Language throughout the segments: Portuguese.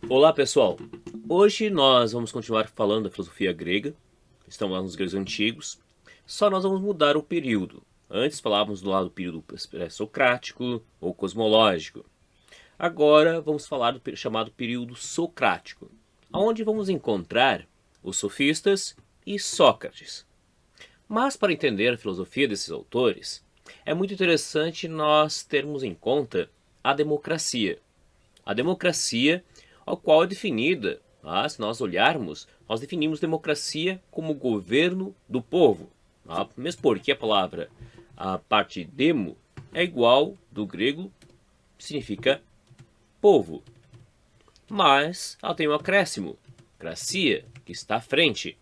Olá pessoal, hoje nós vamos continuar falando da filosofia grega, estamos lá nos gregos antigos, só nós vamos mudar o período. Antes falávamos do lado do período socrático ou cosmológico, agora vamos falar do chamado período socrático, onde vamos encontrar os sofistas e Sócrates. Mas para entender a filosofia desses autores, é muito interessante nós termos em conta a democracia. A democracia, a qual é definida, se nós olharmos, nós definimos democracia como governo do povo. Mesmo porque a parte demo, é igual do grego, significa povo. Mas ela tem um acréscimo, cracia, que está à frente.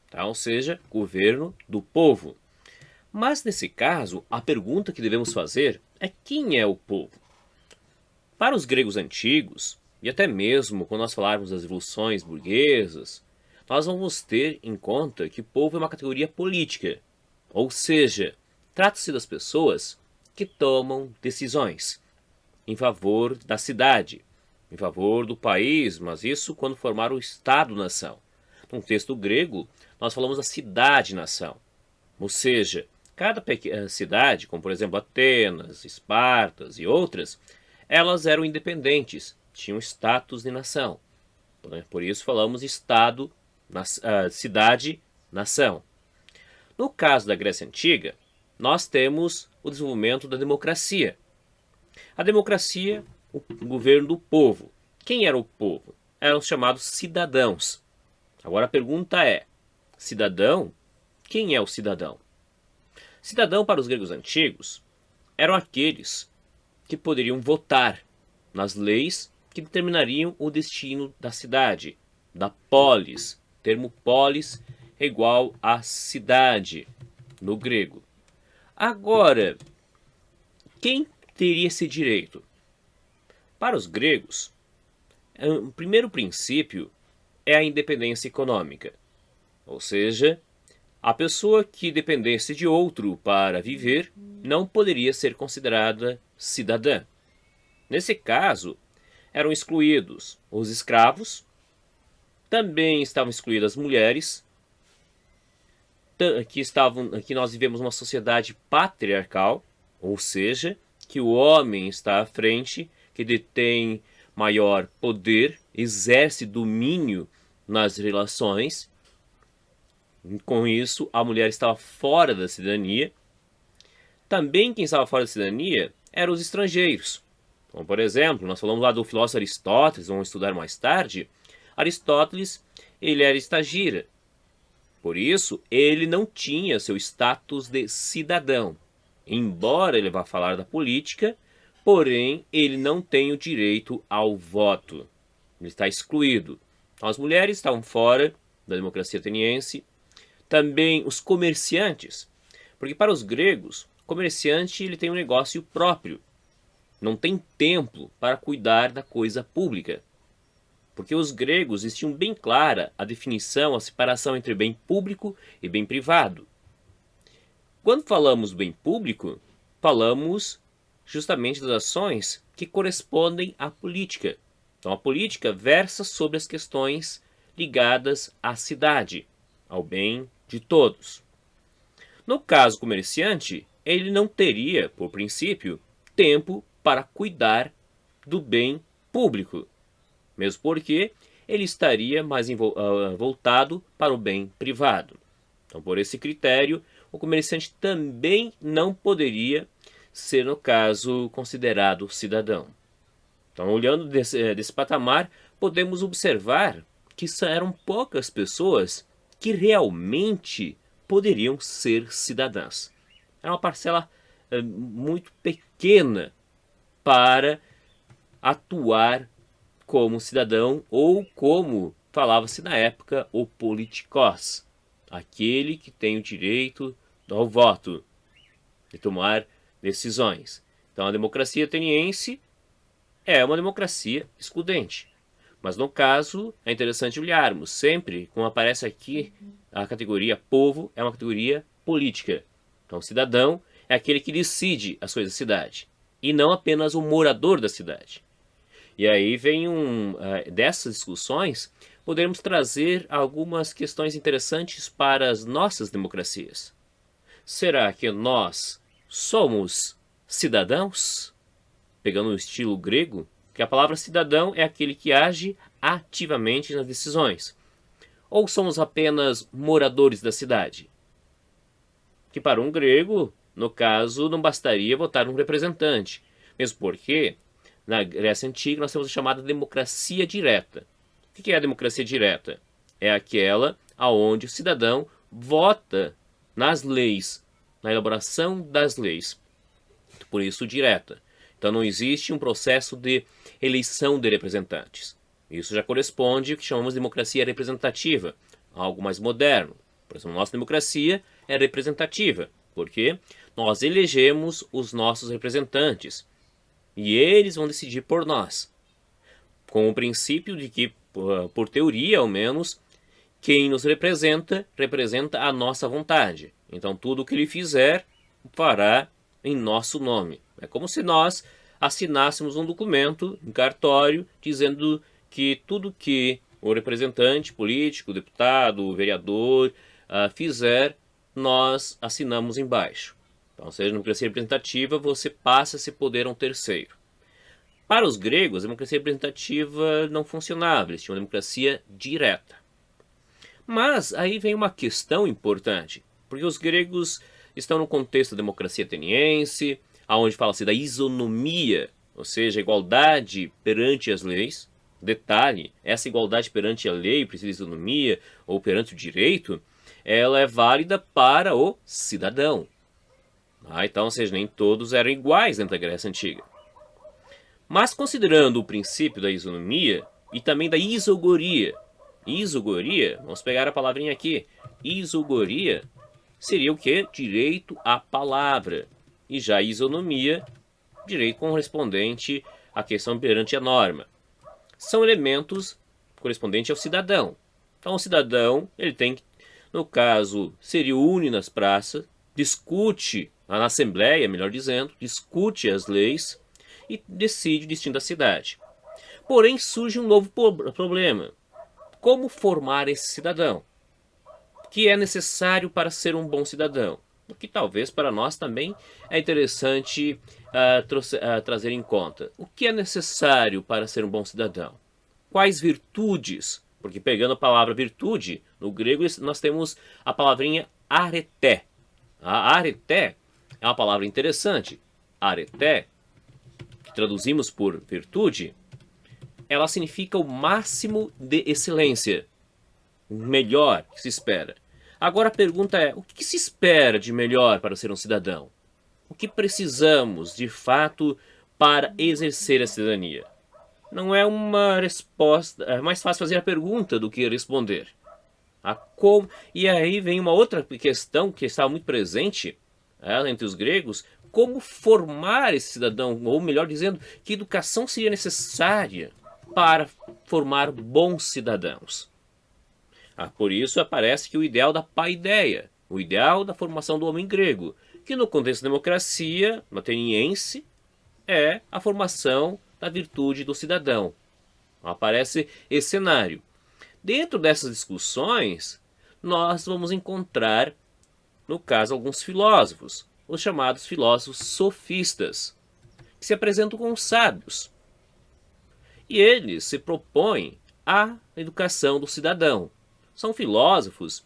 Tá? Ou seja, governo do povo. Mas nesse caso, a pergunta que devemos fazer é quem é o povo? Para os gregos antigos, e até mesmo quando nós falarmos das revoluções burguesas, nós vamos ter em conta que povo é uma categoria política, ou seja, trata-se das pessoas que tomam decisões em favor da cidade, em favor do país, mas isso quando formar o Estado-nação. No texto grego, nós falamos da cidade-nação, ou seja, cada cidade, como por exemplo Atenas, Espartas e outras, elas eram independentes, tinham status de nação. Por isso falamos Estado, cidade, nação. No caso da Grécia Antiga, nós temos o desenvolvimento da democracia. A democracia, o governo do povo. Quem era o povo? Eram os chamados cidadãos. Agora a pergunta é, cidadão? Quem é o cidadão? Cidadão para os gregos antigos eram aqueles que poderiam votar nas leis que determinariam o destino da cidade, da polis. O termo polis é igual a cidade no grego. Agora, quem teria esse direito? Para os gregos, o primeiro princípio é a independência econômica, ou seja, a pessoa que dependesse de outro para viver não poderia ser considerada cidadã. Nesse caso, eram excluídos os escravos, também estavam excluídas as mulheres, que nós vivemos uma sociedade patriarcal, ou seja, que o homem está à frente, que detém maior poder, exerce domínio nas relações. Com isso, a mulher estava fora da cidadania. Também quem estava fora da cidadania eram os estrangeiros. Então, por exemplo, nós falamos lá do filósofo Aristóteles, vamos estudar mais tarde. Aristóteles, ele era estagira. Por isso, ele não tinha seu status de cidadão. Embora ele vá falar da política, porém, ele não tem o direito ao voto. Ele está excluído. Então, as mulheres estavam fora da democracia ateniense. Também os comerciantes. Porque para os gregos, o comerciante ele tem um negócio próprio. Não tem tempo para cuidar da coisa pública. Porque os gregos tinham bem clara a definição, a separação entre bem público e bem privado. Quando falamos do bem público, falamos justamente das ações que correspondem à política. Então a política versa sobre as questões ligadas à cidade, ao bem de todos. No caso comerciante, ele não teria, por princípio, tempo para cuidar do bem público, mesmo porque ele estaria mais voltado para o bem privado. Então, por esse critério, o comerciante também não poderia ser, no caso, considerado cidadão. Então, olhando desse patamar, podemos observar que eram poucas pessoas que realmente poderiam ser cidadãs. Era uma parcela muito pequena para atuar como cidadão ou como falava-se na época o politikos, aquele que tem o direito ao voto, de tomar decisões. Então a democracia ateniense é uma democracia excludente. Mas no caso, é interessante olharmos, sempre, como aparece aqui, a categoria povo é uma categoria política. Então cidadão é aquele que decide as coisas da cidade, e não apenas o morador da cidade. E aí vem dessas discussões, poderemos trazer algumas questões interessantes para as nossas democracias. Será que nós somos cidadãos? Pegando o estilo grego, que a palavra cidadão é aquele que age ativamente nas decisões. Ou somos apenas moradores da cidade? Que para um grego, no caso, não bastaria votar um representante, mesmo porque na Grécia Antiga nós temos a chamada democracia direta. O que é a democracia direta? É aquela onde o cidadão vota nas leis, na elaboração das leis. Por isso, direta. Então não existe um processo de eleição de representantes. Isso já corresponde ao que chamamos de democracia representativa, algo mais moderno. Por exemplo, nossa democracia é representativa, porque nós elegemos os nossos representantes e eles vão decidir por nós, com o princípio de que, por teoria ao menos, quem nos representa a nossa vontade. Então tudo o que ele fizer fará em nosso nome. É como se nós assinássemos um documento, um cartório, dizendo que tudo que o representante político, deputado, vereador fizer, nós assinamos embaixo. Então, ou seja, na democracia representativa, você passa esse poder a um terceiro. Para os gregos, a democracia representativa não funcionava, eles tinham uma democracia direta. Mas aí vem uma questão importante, porque os gregos estão no contexto da democracia ateniense, onde fala-se da isonomia, ou seja, igualdade perante as leis. Detalhe, essa igualdade perante a lei, precisa de isonomia, ou perante o direito, ela é válida para o cidadão. Então, ou seja, nem todos eram iguais dentro da Grécia Antiga. Mas considerando o princípio da isonomia e também da isogoria, vamos pegar a palavrinha aqui, isogoria seria o quê? Direito à palavra. E já a isonomia, direito correspondente à questão perante a norma. São elementos correspondentes ao cidadão. Então o cidadão, ele tem que, no caso, se reúne nas praças, discute, na assembleia, melhor dizendo, discute as leis e decide o destino da cidade. Porém, surge um novo problema. Como formar esse cidadão? O que é necessário para ser um bom cidadão? O que talvez para nós também é interessante trazer em conta. O que é necessário para ser um bom cidadão? Quais virtudes? Porque pegando a palavra virtude, no grego nós temos a palavrinha areté. A areté é uma palavra interessante. Areté, que traduzimos por virtude, ela significa o máximo de excelência. O melhor que se espera. Agora a pergunta é, o que se espera de melhor para ser um cidadão? O que precisamos, de fato, para exercer a cidadania? Não é uma resposta, é mais fácil fazer a pergunta do que responder. E aí vem uma outra questão que estava muito presente entre os gregos, como formar esse cidadão, ou melhor dizendo, que educação seria necessária para formar bons cidadãos. Por isso aparece que o ideal da paideia, o ideal da formação do homem grego, que no contexto da democracia ateniense é a formação da virtude do cidadão. Aparece esse cenário. Dentro dessas discussões, nós vamos encontrar, no caso, alguns filósofos, os chamados filósofos sofistas, que se apresentam como sábios. E eles se propõem a educação do cidadão. São filósofos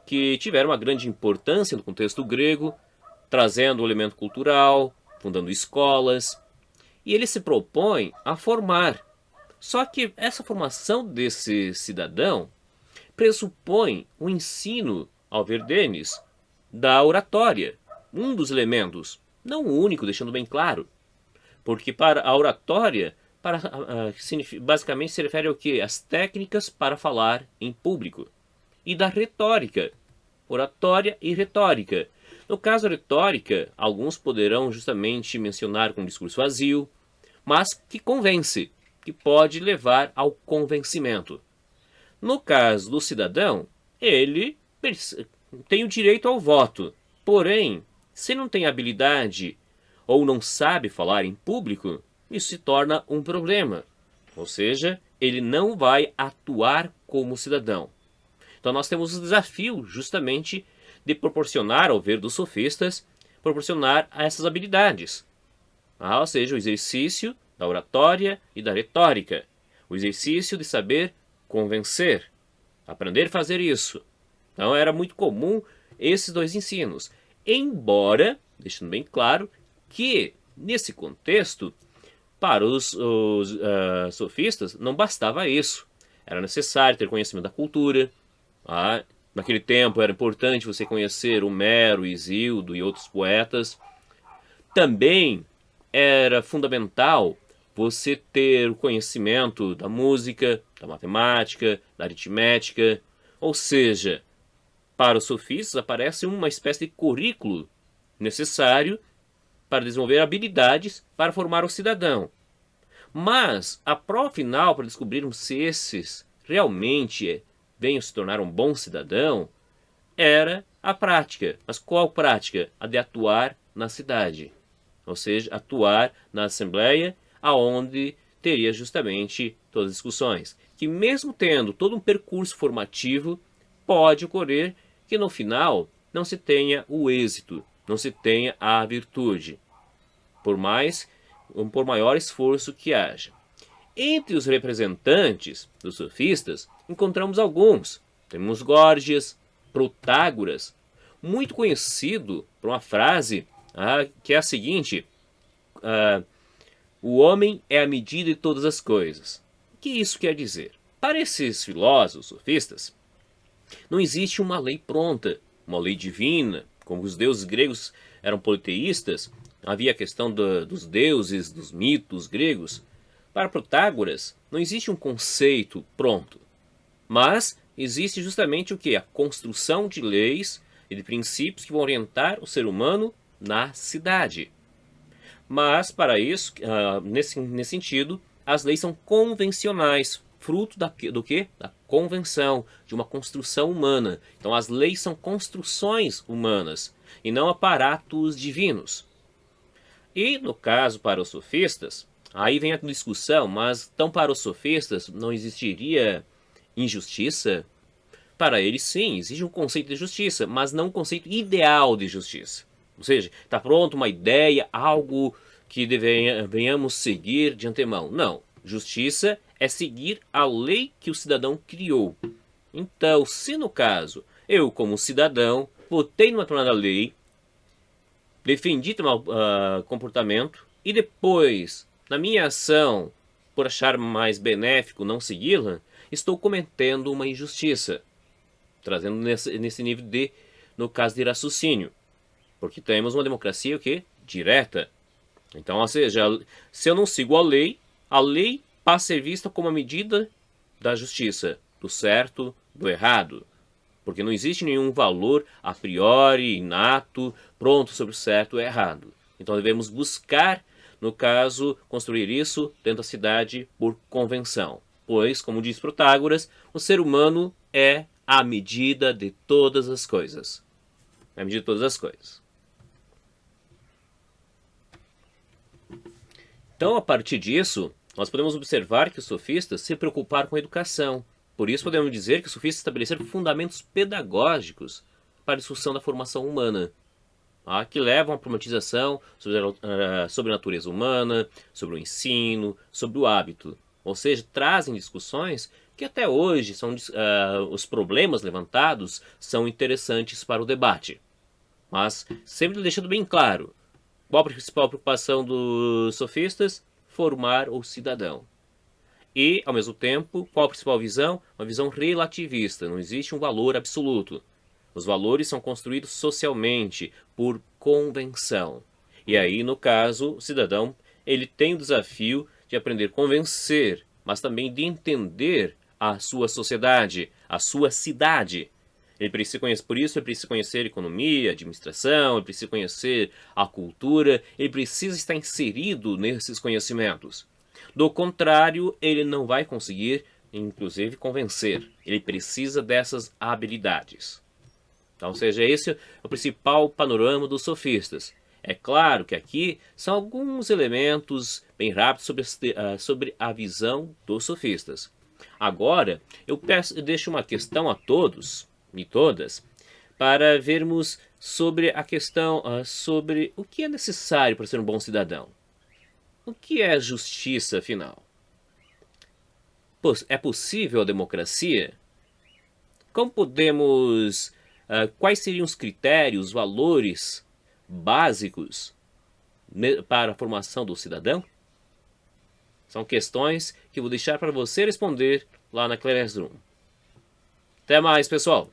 que tiveram uma grande importância no contexto grego, trazendo o elemento cultural, fundando escolas, e eles se propõem a formar. Só que essa formação desse cidadão pressupõe o ensino, ao ver deles, da oratória, um dos elementos, não o único, deixando bem claro, porque para a oratória, basicamente se refere ao quê? As técnicas para falar em público. E da retórica, oratória e retórica. No caso retórica, alguns poderão justamente mencionar com um discurso vazio, mas que convence, que pode levar ao convencimento. No caso do cidadão, ele tem o direito ao voto, porém, se não tem habilidade ou não sabe falar em público, isso se torna um problema. Ou seja, ele não vai atuar como cidadão. Então nós temos o desafio justamente de proporcionar, ao ver dos sofistas, proporcionar a essas habilidades. Ou seja, o exercício da oratória e da retórica. O exercício de saber convencer. Aprender a fazer isso. Então era muito comum esses dois ensinos. Embora, deixando bem claro, que nesse contexto, para os sofistas, não bastava isso. Era necessário ter conhecimento da cultura. Naquele tempo era importante você conhecer Homero, Isíodo e outros poetas. Também era fundamental você ter o conhecimento da música, da matemática, da aritmética. Ou seja, para os sofistas aparece uma espécie de currículo necessário para desenvolver habilidades para formar o cidadão. Mas a prova final para descobrirmos se esses realmente venham se tornar um bom cidadão era a prática. Mas qual prática? A de atuar na cidade. Ou seja, atuar na assembleia, aonde teria justamente todas as discussões. Que mesmo tendo todo um percurso formativo, pode ocorrer que no final não se tenha o êxito, não se tenha a virtude, por maior esforço que haja. Entre os representantes dos sofistas, encontramos alguns. Temos Górgias, Protágoras, muito conhecido por uma frase que é a seguinte: o homem é a medida de todas as coisas. O que isso quer dizer? Para esses filósofos sofistas, não existe uma lei pronta, uma lei divina. Como os deuses gregos eram politeístas, havia a questão dos deuses, dos mitos gregos. Para Protágoras, não existe um conceito pronto, mas existe justamente o que? A construção de leis e de princípios que vão orientar o ser humano na cidade. Mas, para isso, nesse sentido, as leis são convencionais, fruto do quê? Da convenção, de uma construção humana. Então, as leis são construções humanas e não aparatos divinos. E, no caso, para os sofistas, aí vem a discussão, mas então para os sofistas não existiria injustiça? Para eles, sim, existe um conceito de justiça, mas não um conceito ideal de justiça. Ou seja, está pronto uma ideia, algo que venhamos seguir de antemão. Não. Justiça é seguir a lei que o cidadão criou. Então, se no caso, eu como cidadão, votei numa determinada lei, defendi tal comportamento, e depois, na minha ação, por achar mais benéfico não segui-la, estou cometendo uma injustiça. Trazendo nesse nível no caso de raciocínio. Porque temos uma democracia o quê? Direta. Então, ou seja, se eu não sigo a lei passa a ser vista como a medida da justiça, do certo, do errado. Porque não existe nenhum valor a priori, inato, pronto sobre o certo ou errado. Então devemos buscar, no caso, construir isso dentro da cidade por convenção. Pois, como diz Protágoras, o ser humano é a medida de todas as coisas. É a medida de todas as coisas. Então, a partir disso, nós podemos observar que os sofistas se preocuparam com a educação. Por isso, podemos dizer que os sofistas estabeleceram fundamentos pedagógicos para a discussão da formação humana, que levam à problematização sobre a natureza humana, sobre o ensino, sobre o hábito. Ou seja, trazem discussões que até hoje os problemas levantados são interessantes para o debate. Mas sempre deixando bem claro, qual a principal preocupação dos sofistas? Formar o cidadão. E, ao mesmo tempo, qual a principal visão? Uma visão relativista, não existe um valor absoluto. Os valores são construídos socialmente, por convenção. E aí, no caso, o cidadão ele tem o desafio de aprender a convencer, mas também de entender a sua sociedade, a sua cidade. Por isso ele precisa conhecer economia, administração, ele precisa conhecer a cultura, ele precisa estar inserido nesses conhecimentos. Do contrário, ele não vai conseguir, inclusive, convencer. Ele precisa dessas habilidades. Então, ou seja, esse é o principal panorama dos sofistas. É claro que aqui são alguns elementos bem rápidos sobre a visão dos sofistas. Agora, eu deixo uma questão a todos e todas para vermos sobre a questão sobre o que é necessário para ser um bom cidadão. O que é justiça, afinal? É possível a democracia? Como podemos. Quais seriam os critérios, valores básicos para a formação do cidadão? São questões que vou deixar para você responder lá na Classroom. Até mais, pessoal!